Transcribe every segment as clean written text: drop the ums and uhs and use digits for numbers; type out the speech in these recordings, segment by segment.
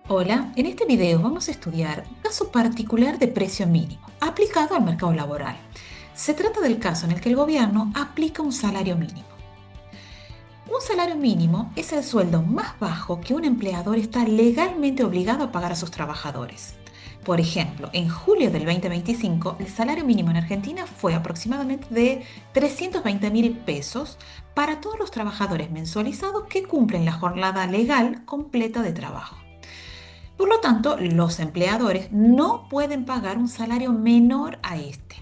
Hola, en este video vamos a estudiar un caso particular de precio mínimo aplicado al mercado laboral. Se trata del caso en el que el gobierno aplica un salario mínimo. Un salario mínimo es el sueldo más bajo que un empleador está legalmente obligado a pagar a sus trabajadores. Por ejemplo, en julio del 2025, el salario mínimo en Argentina fue aproximadamente de 320.000 pesos para todos los trabajadores mensualizados que cumplen la jornada legal completa de trabajo. Por lo tanto, los empleadores no pueden pagar un salario menor a este.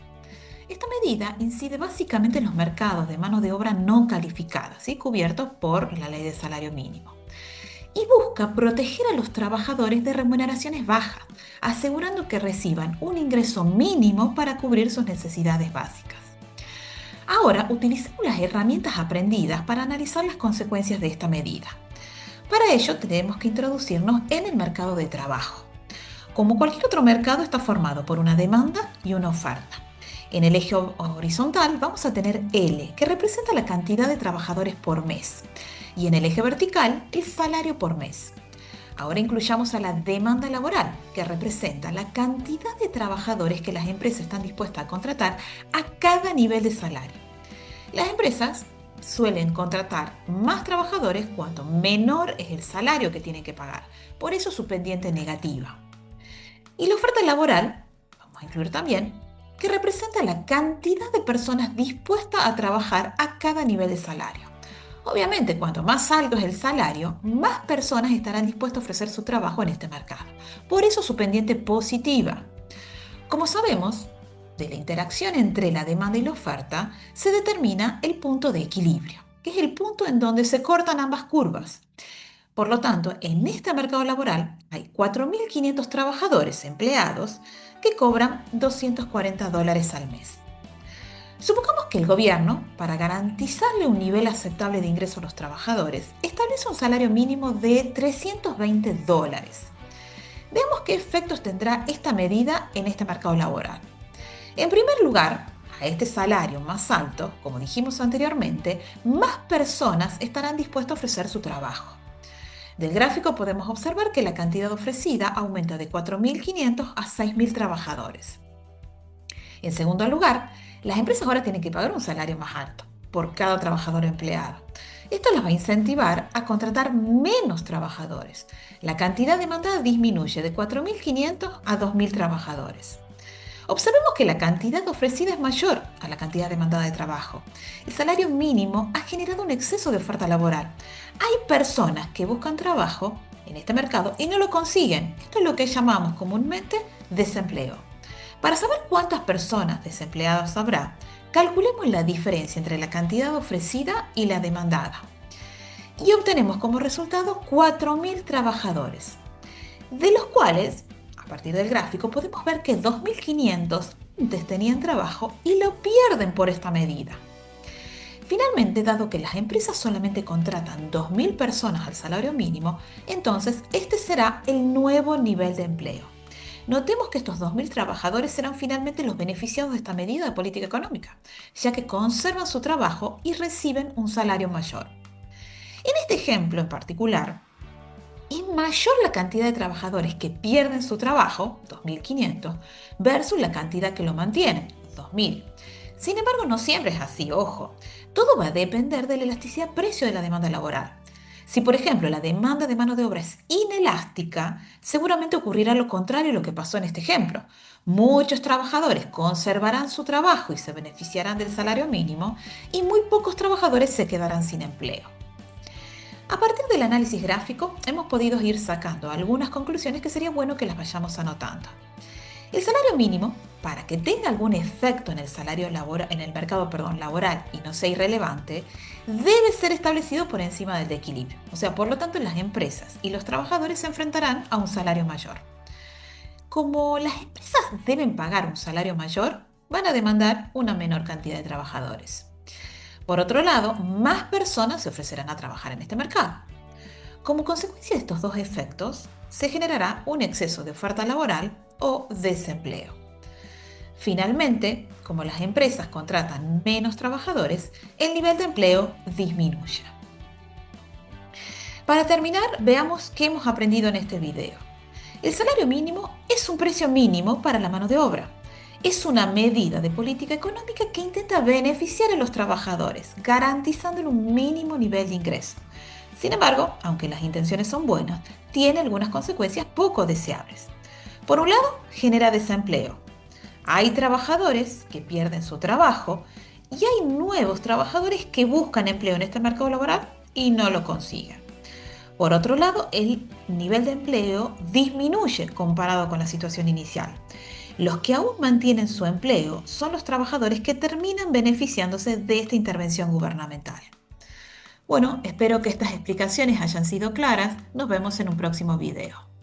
Esta medida incide básicamente en los mercados de mano de obra no calificada, ¿sí? Cubiertos por la ley de salario mínimo. Y busca proteger a los trabajadores de remuneraciones bajas, asegurando que reciban un ingreso mínimo para cubrir sus necesidades básicas. Ahora utilicemos las herramientas aprendidas para analizar las consecuencias de esta medida. Para ello tenemos que introducirnos en el mercado de trabajo. Como cualquier otro mercado, está formado por una demanda y una oferta. En el eje horizontal vamos a tener L, que representa la cantidad de trabajadores por mes, y en el eje vertical, el salario por mes. Ahora incluyamos a la demanda laboral, que representa la cantidad de trabajadores que las empresas están dispuestas a contratar a cada nivel de salario. Las empresas suelen contratar más trabajadores cuanto menor es el salario que tienen que pagar. Por eso su pendiente negativa. Y la oferta laboral, vamos a incluir también, que representa la cantidad de personas dispuestas a trabajar a cada nivel de salario. Obviamente, cuanto más alto es el salario, más personas estarán dispuestas a ofrecer su trabajo en este mercado. Por eso su pendiente positiva. Como sabemos, de la interacción entre la demanda y la oferta se determina el punto de equilibrio, que es el punto en donde se cortan ambas curvas. Por lo tanto, en este mercado laboral hay 4.500 trabajadores empleados que cobran $240 al mes. Supongamos que el gobierno, para garantizarle un nivel aceptable de ingreso a los trabajadores, establece un salario mínimo de $320. Veamos qué efectos tendrá esta medida en este mercado laboral. En primer lugar, a este salario más alto, como dijimos anteriormente, más personas estarán dispuestas a ofrecer su trabajo. Del gráfico podemos observar que la cantidad ofrecida aumenta de 4.500 a 6.000 trabajadores. En segundo lugar, las empresas ahora tienen que pagar un salario más alto por cada trabajador empleado. Esto las va a incentivar a contratar menos trabajadores. La cantidad demandada disminuye de 4.500 a 2.000 trabajadores. Observemos que la cantidad ofrecida es mayor a la cantidad demandada de trabajo. El salario mínimo ha generado un exceso de oferta laboral. Hay personas que buscan trabajo en este mercado y no lo consiguen. Esto es lo que llamamos comúnmente desempleo. Para saber cuántas personas desempleadas habrá, calculemos la diferencia entre la cantidad ofrecida y la demandada. Y obtenemos como resultado 4.000 trabajadores, de los cuales, a partir del gráfico, podemos ver que 2.500 antes tenían trabajo y lo pierden por esta medida. Finalmente, dado que las empresas solamente contratan 2.000 personas al salario mínimo, entonces este será el nuevo nivel de empleo. Notemos que estos 2.000 trabajadores serán finalmente los beneficiados de esta medida de política económica, ya que conservan su trabajo y reciben un salario mayor. En este ejemplo en particular, es mayor la cantidad de trabajadores que pierden su trabajo, 2.500, versus la cantidad que lo mantienen, 2.000. Sin embargo, no siempre es así, ojo. Todo va a depender de la elasticidad precio de la demanda laboral. Si, por ejemplo, la demanda de mano de obra es inelástica, seguramente ocurrirá lo contrario a lo que pasó en este ejemplo. Muchos trabajadores conservarán su trabajo y se beneficiarán del salario mínimo, y muy pocos trabajadores se quedarán sin empleo. A partir del análisis gráfico, hemos podido ir sacando algunas conclusiones que sería bueno que las vayamos anotando. El salario mínimo, para que tenga algún efecto en el laboral y no sea irrelevante, debe ser establecido por encima del equilibrio. O sea, por lo tanto, las empresas y los trabajadores se enfrentarán a un salario mayor. Como las empresas deben pagar un salario mayor, van a demandar una menor cantidad de trabajadores. Por otro lado, más personas se ofrecerán a trabajar en este mercado. Como consecuencia de estos dos efectos, se generará un exceso de oferta laboral o desempleo. Finalmente, como las empresas contratan menos trabajadores, el nivel de empleo disminuye. Para terminar, veamos qué hemos aprendido en este video. El salario mínimo es un precio mínimo para la mano de obra. Es una medida de política económica que intenta beneficiar a los trabajadores, garantizándole un mínimo nivel de ingreso. Sin embargo, aunque las intenciones son buenas, tiene algunas consecuencias poco deseables. Por un lado, genera desempleo. Hay trabajadores que pierden su trabajo y hay nuevos trabajadores que buscan empleo en este mercado laboral y no lo consiguen. Por otro lado, el nivel de empleo disminuye comparado con la situación inicial. Los que aún mantienen su empleo son los trabajadores que terminan beneficiándose de esta intervención gubernamental. Bueno, espero que estas explicaciones hayan sido claras. Nos vemos en un próximo video.